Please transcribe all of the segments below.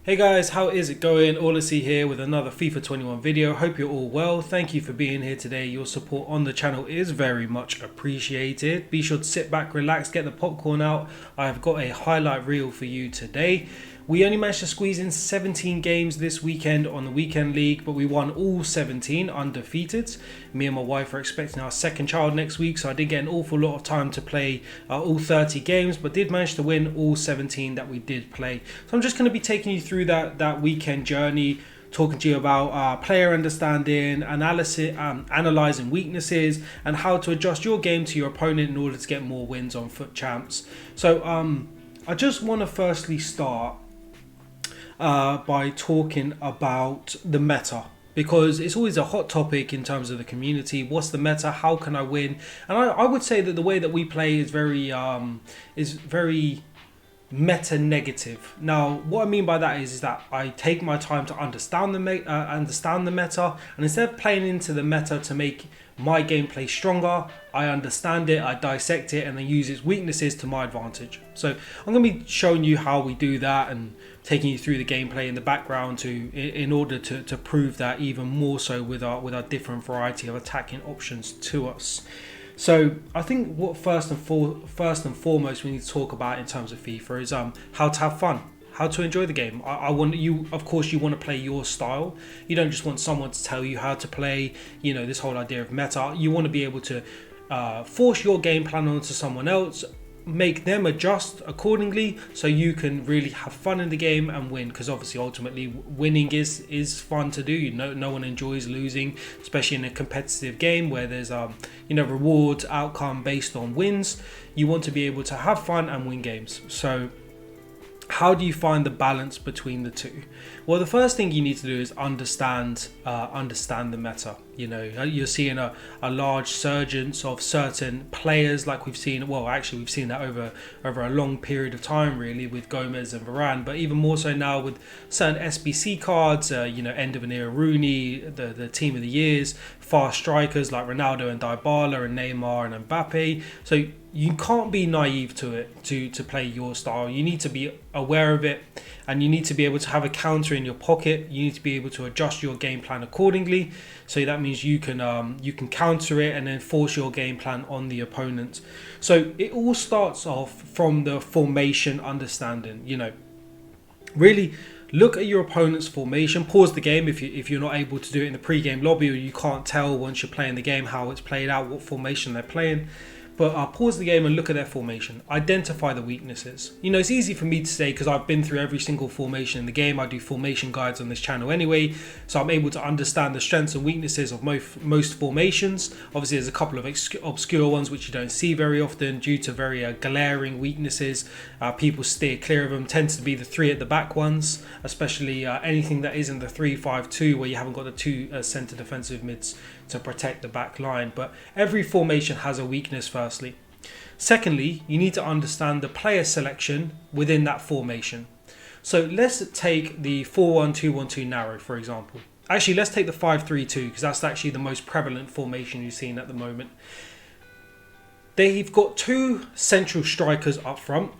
Hey guys, how is it going? Olisy here with another FIFA 21 video. Hope you're all well. Thank you for being here today. Your support on the channel is very much appreciated. Be sure to sit back, relax, get the popcorn out. I've got a highlight reel for you today. We only managed to squeeze in 17 games this weekend on the weekend league, but we won all 17 undefeated. Me and my wife are expecting our second child next week, so I did get an awful lot of time to play all 30 games, but did manage to win all 17 that we did play. So I'm just going to be taking you through that weekend journey, talking to you about player understanding, analysis, analysing weaknesses, and how to adjust your game to your opponent in order to get more wins on FUT Champs. So I just want to firstly start by talking about the meta, because it's always a hot topic in terms of the community. What's the meta? How can I win? And I would say that the way that we play is very meta negative. Now, what I mean by that is that I take my time to understand the meta, and instead of playing into the meta to make my gameplay stronger, I understand it, I dissect it, and then use its weaknesses to my advantage. So I'm going to be showing you how we do that and taking you through the gameplay in the background in order to prove that even more so with our different variety of attacking options to us. So I think what first and foremost we need to talk about in terms of FIFA is how to have fun, how to enjoy the game. I want you, of course, you want to play your style. You don't just want someone to tell you how to play. You know, this whole idea of meta. You want to be able to force your game plan onto someone else, make them adjust accordingly, so you can really have fun in the game and win. Because obviously, ultimately, winning is fun to do. No one enjoys losing, especially in a competitive game where there's rewards outcome based on wins. You want to be able to have fun and win games. So how do you find the balance between the two? Well, the first thing you need to do is understand the meta. You know, you're seeing a large surgence of certain players, like we've seen. Well, actually, we've seen that over a long period of time, really, with Gomez and Varane. But even more so now with certain SBC cards. End of an era Rooney, the team of the years, fast strikers like Ronaldo and Dybala and Neymar and Mbappe. So you can't be naive to it to play your style. You need to be aware of it, and you need to be able to have a counter in your pocket. You need to be able to adjust your game plan accordingly. So that means you can counter it and then force your game plan on the opponent. So it all starts off from the formation understanding. You know, really look at your opponent's formation. Pause the game if you're not able to do it in the pre-game lobby, or you can't tell once you're playing the game how it's played out, what formation they're playing. But pause the game and look at their formation. Identify the weaknesses. You know, it's easy for me to say because I've been through every single formation in the game. I do formation guides on this channel anyway, so I'm able to understand the strengths and weaknesses of most formations. Obviously, there's a couple of obscure ones which you don't see very often due to very glaring weaknesses. People steer clear of them. Tends to be the three at the back ones, especially anything that isn't the 3-5-2 where you haven't got the two centre defensive mids to protect the back line. But every formation has a weakness firstly. Secondly, you need to understand the player selection within that formation. So let's take the 4-1-2-1-2 narrow, for example. Actually, let's take the 5-3-2 because that's actually the most prevalent formation you've seen at the moment. They've got two central strikers up front.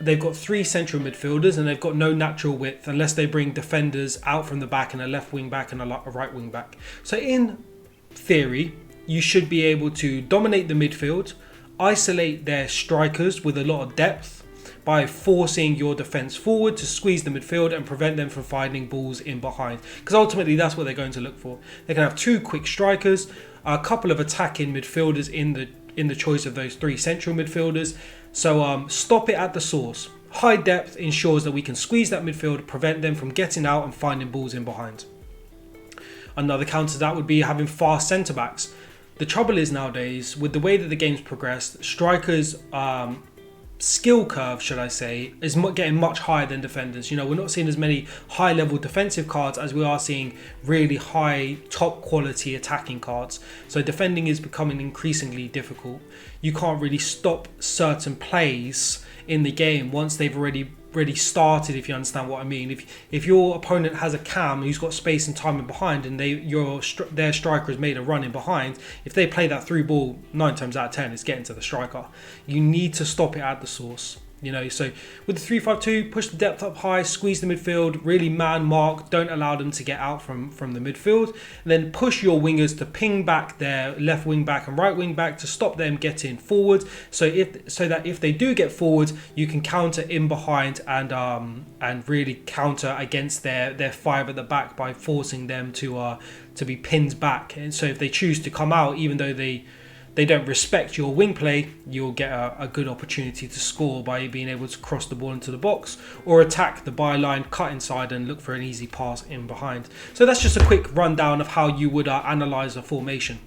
They've got three central midfielders, and they've got no natural width unless they bring defenders out from the back and a left wing back and a right wing back. So in theory, you should be able to dominate the midfield, isolate their strikers with a lot of depth by forcing your defence forward to squeeze the midfield and prevent them from finding balls in behind. Because ultimately, that's what they're going to look for. They can have two quick strikers, a couple of attacking midfielders in the choice of those three central midfielders. So stop it at the source. High depth ensures that we can squeeze that midfield, prevent them from getting out and finding balls in behind. Another counter to that would be having fast centre backs. The trouble is nowadays, with the way that the game's progressed, strikers' skill curve, should I say, is getting much higher than defenders. You know, we're not seeing as many high-level defensive cards as we are seeing really high, top-quality attacking cards. So defending is becoming increasingly difficult. You can't really stop certain plays in the game once they've already started, if you understand what I mean. If your opponent has a cam who's got space and time in behind, and their striker has made a run in behind, if they play that through ball, 9 times out of 10 it's getting to the striker. You need to stop it at the source. You know, so with the 3-5-2, push the depth up high, squeeze the midfield, really man mark, don't allow them to get out from the midfield, and then push your wingers to ping back their left wing back and right wing back to stop them getting forward. So that if they do get forward, you can counter in behind and really counter against their five at the back by forcing them to be pinned back. And so if they choose to come out, even though they don't respect your wing play, you'll get a good opportunity to score by being able to cross the ball into the box or attack the byline, cut inside and look for an easy pass in behind. So that's just a quick rundown of how you would analyze a formation.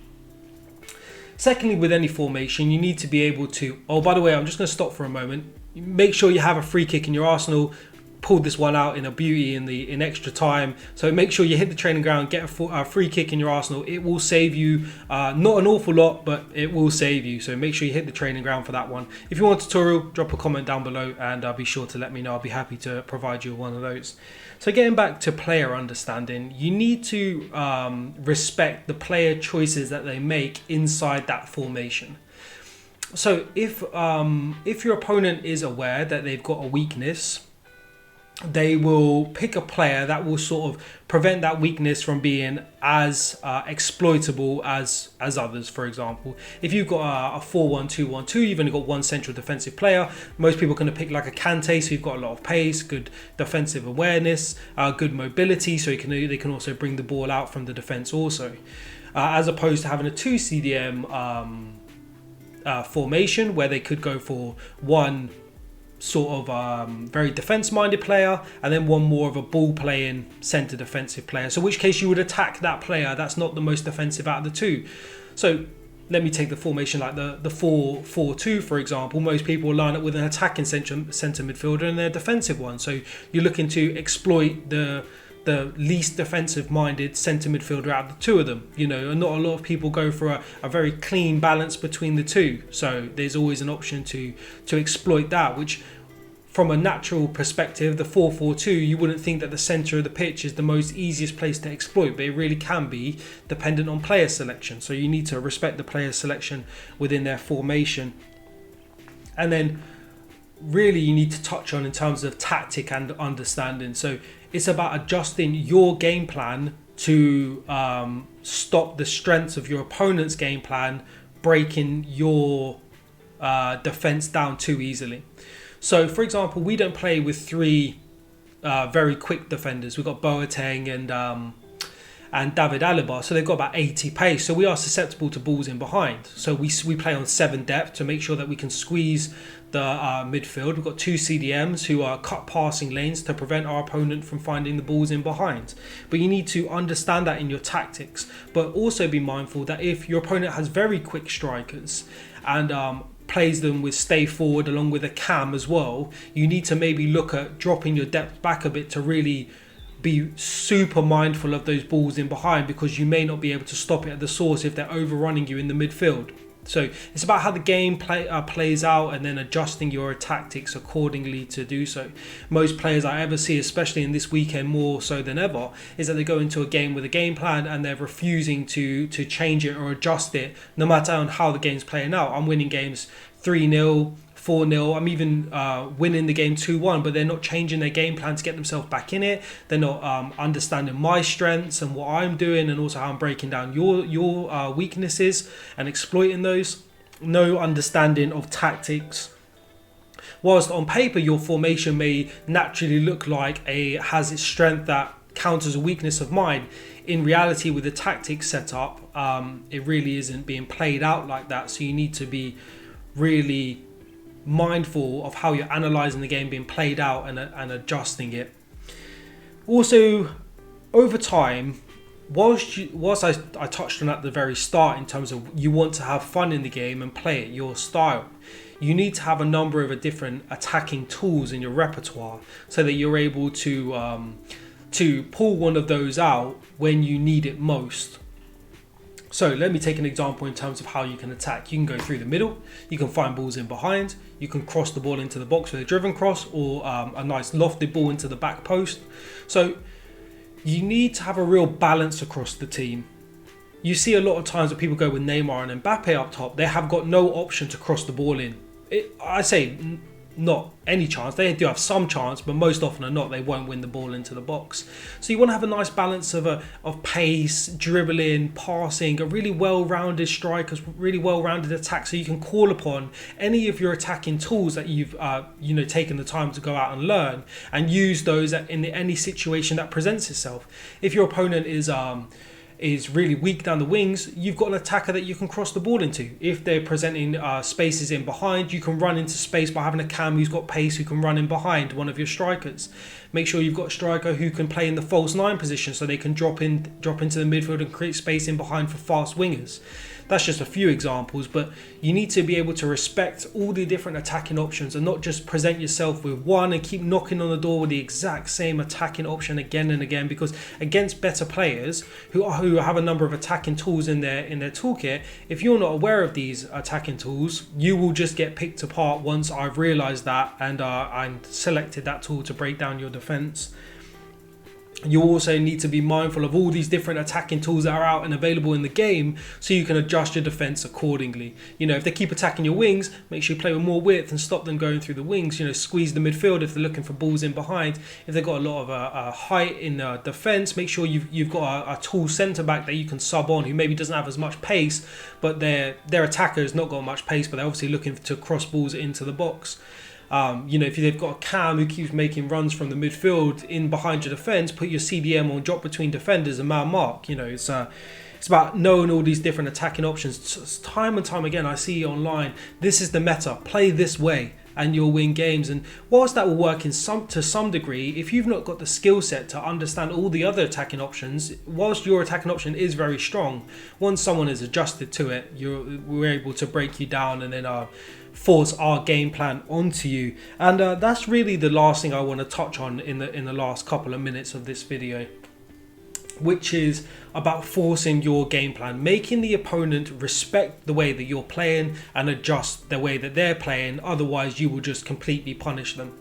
Secondly, with any formation, you need to be able to, oh, by the way, I'm just going to stop for a moment. Make sure you have a free kick in your arsenal. Pulled this one out in a beauty in extra time, so make sure you hit the training ground, get a free kick in your arsenal. It will save you not an awful lot, but it will save you, so make sure you hit the training ground for that one. If you want a tutorial, drop a comment down below and be sure to let me know. I'll be happy to provide you one of those. So getting back to player understanding, you need to respect the player choices that they make inside that formation. So if your opponent is aware that they've got a weakness, they will pick a player that will sort of prevent that weakness from being as exploitable as others. For example, if you've got a 4-1-2-1-2, you've only got one central defensive player. Most people are going to pick like a Kante, so you've got a lot of pace, good defensive awareness, good mobility, so they can also bring the ball out from the defense also. As opposed to having a 2 CDM formation where they could go for one sort of very defense-minded player and then one more of a ball-playing centre defensive player. So in which case you would attack that player that's not the most defensive out of the two. So let me take the formation like the 4-4-2, for example. Most people will line up with an attacking centre midfielder and their defensive one. So you're looking to exploit the least defensive-minded centre midfielder out of the two of them. You know, and not a lot of people go for a very clean balance between the two. So there's always an option to exploit that, which from a natural perspective, the 4-4-2, you wouldn't think that the centre of the pitch is the most easiest place to exploit, but it really can be dependent on player selection. So you need to respect the player selection within their formation. And then really you need to touch on in terms of tactic and understanding. So it's about adjusting your game plan to stop the strengths of your opponent's game plan breaking your defense down too easily. So for example, we don't play with three very quick defenders. We've got Boateng and David Alaba, so they've got about 80 pace, so we are susceptible to balls in behind. So we play on 7 depth to make sure that we can squeeze the midfield. We've got 2 CDMs who are cut passing lanes to prevent our opponent from finding the balls in behind. But you need to understand that in your tactics, but also be mindful that if your opponent has very quick strikers and plays them with stay forward along with a cam as well, you need to maybe look at dropping your depth back a bit to really be super mindful of those balls in behind, because you may not be able to stop it at the source if they're overrunning you in the midfield. So it's about how the game plays out and then adjusting your tactics accordingly to do so. Most players I ever see, especially in this weekend more so than ever, is that they go into a game with a game plan and they're refusing to change it or adjust it no matter on how the game's playing out. I'm winning games 3-0, 4-0. I'm even winning the game 2-1, but they're not changing their game plan to get themselves back in it. They're not understanding my strengths and what I'm doing, and also how I'm breaking down your weaknesses and exploiting those. No understanding of tactics. Whilst on paper your formation may naturally look like has its strength that counters a weakness of mine, in reality with the tactics set up, it really isn't being played out like that. So you need to be really mindful of how you're analysing the game being played out and adjusting it. Also, over time, whilst I touched on at the very start in terms of you want to have fun in the game and play it your style, you need to have a number of different attacking tools in your repertoire so that you're able to pull one of those out when you need it most. So let me take an example in terms of how you can attack. You can go through the middle, you can find balls in behind, you can cross the ball into the box with a driven cross, or a nice lofted ball into the back post. So you need to have a real balance across the team. You see a lot of times that people go with Neymar and Mbappe up top, they have got no option to cross the ball in. I say not any chance. They do have some chance, but most often than not, they won't win the ball into the box. So you want to have a nice balance of pace, dribbling, passing, a really well-rounded strikers, really well-rounded attack, so you can call upon any of your attacking tools that you've taken the time to go out and learn, and use those in any situation that presents itself. If your opponent is really weak down the wings, you've got an attacker that you can cross the ball into. If they're presenting spaces in behind, you can run into space by having a cam who's got pace, who can run in behind one of your strikers. Make sure you've got a striker who can play in the false 9 position, so they can drop into the midfield and create space in behind for fast wingers. That's just a few examples, but you need to be able to respect all the different attacking options and not just present yourself with one and keep knocking on the door with the exact same attacking option again and again, because against better players who have a number of attacking tools in their toolkit, if you're not aware of these attacking tools, you will just get picked apart once I've realized that and selected that tool to break down your defense. You also need to be mindful of all these different attacking tools that are out and available in the game, so you can adjust your defense accordingly. If they keep attacking your wings, make sure you play with more width and stop them going through the wings. Squeeze the midfield if they're looking for balls in behind. If they've got a lot of height in defense, make sure you've got a tall centre back that you can sub on, who maybe doesn't have as much pace, but their attacker has not got much pace, but they're obviously looking to cross balls into the box. If they've got a cam who keeps making runs from the midfield in behind your defence, put your CDM on, drop between defenders and man mark. It's about knowing all these different attacking options. Time and time again, I see online, this is the meta, play this way and you'll win games. And whilst that will work to some degree, if you've not got the skill set to understand all the other attacking options, whilst your attacking option is very strong, once someone is adjusted to it, we're able to break you down and then force our game plan onto you. And that's really the last thing I want to touch on in the last couple of minutes of this video, which is about forcing your game plan, making the opponent respect the way that you're playing and adjust the way that they're playing. Otherwise, you will just completely punish them.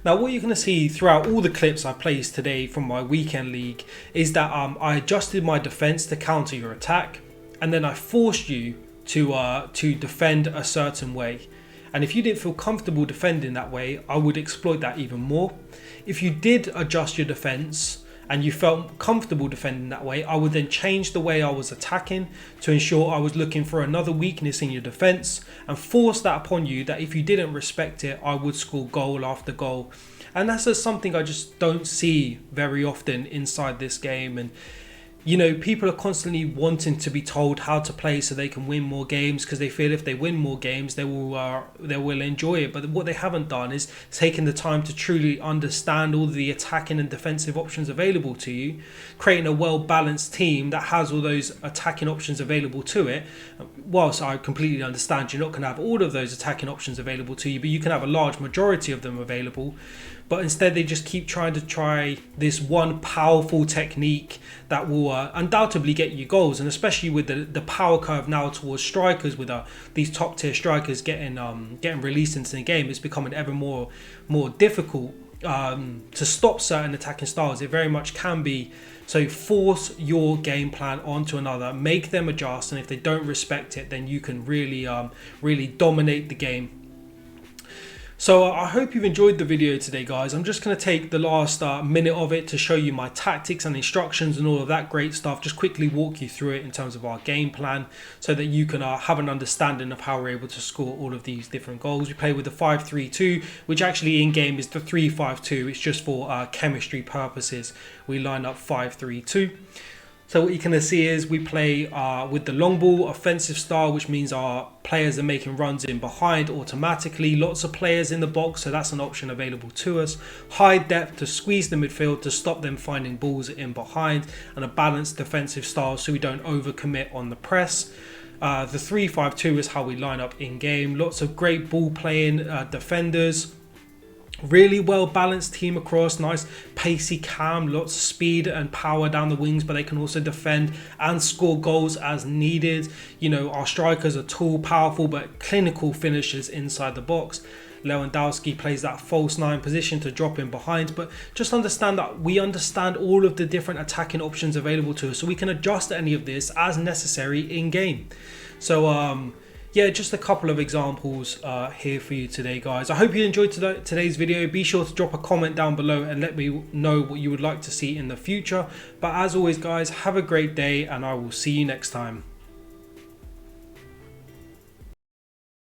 Now, what you're going to see throughout all the clips I placed today from my weekend league is that I adjusted my defense to counter your attack, and then I forced you to defend a certain way. And if you didn't feel comfortable defending that way, I would exploit that even more. If you did adjust your defense and you felt comfortable defending that way, I would then change the way I was attacking to ensure I was looking for another weakness in your defense and force that upon you, that if you didn't respect it, I would score goal after goal. And that's just something I just don't see very often inside this game. And people are constantly wanting to be told how to play so they can win more games, because they feel if they win more games, they will enjoy it. But what they haven't done is taken the time to truly understand all the attacking and defensive options available to you, creating a well-balanced team that has all those attacking options available to it. Whilst I completely understand you're not going to have all of those attacking options available to you, but you can have a large majority of them available. But instead they just keep trying this one powerful technique that will undoubtedly get you goals. And especially with the power curve now towards strikers, with these top tier strikers getting released into the game, it's becoming ever more difficult to stop certain attacking styles. It very much can be. So force your game plan onto another, make them adjust, and if they don't respect it, then you can really dominate the game. So I hope you've enjoyed the video today, guys. I'm just going to take the last minute of it to show you my tactics and instructions and all of that great stuff. Just quickly walk you through it in terms of our game plan so that you can have an understanding of how we're able to score all of these different goals. We play with the 5-3-2, which actually in game is the 3-5-2. It's just for chemistry purposes. We line up 5-3-2. So what you're going to see is we play with the long ball offensive style, which means our players are making runs in behind automatically. Lots of players in the box, so that's an option available to us. High depth to squeeze the midfield to stop them finding balls in behind, and a balanced defensive style so we don't overcommit on the press. The 3-5-2 is how we line up in game. Lots of great ball playing defenders. Really well balanced team across, nice pacey cam, lots of speed and power down the wings, but they can also defend and score goals as needed. Our strikers are tall, powerful, but clinical finishers inside the box. Lewandowski plays that false 9 position to drop in behind, but just understand that we understand all of the different attacking options available to us, so we can adjust any of this as necessary in game. So yeah, just a couple of examples here for you today, guys. I hope you enjoyed today's video. Be sure to drop a comment down below and let me know what you would like to see in the future. But as always, guys, have a great day and I will see you next time.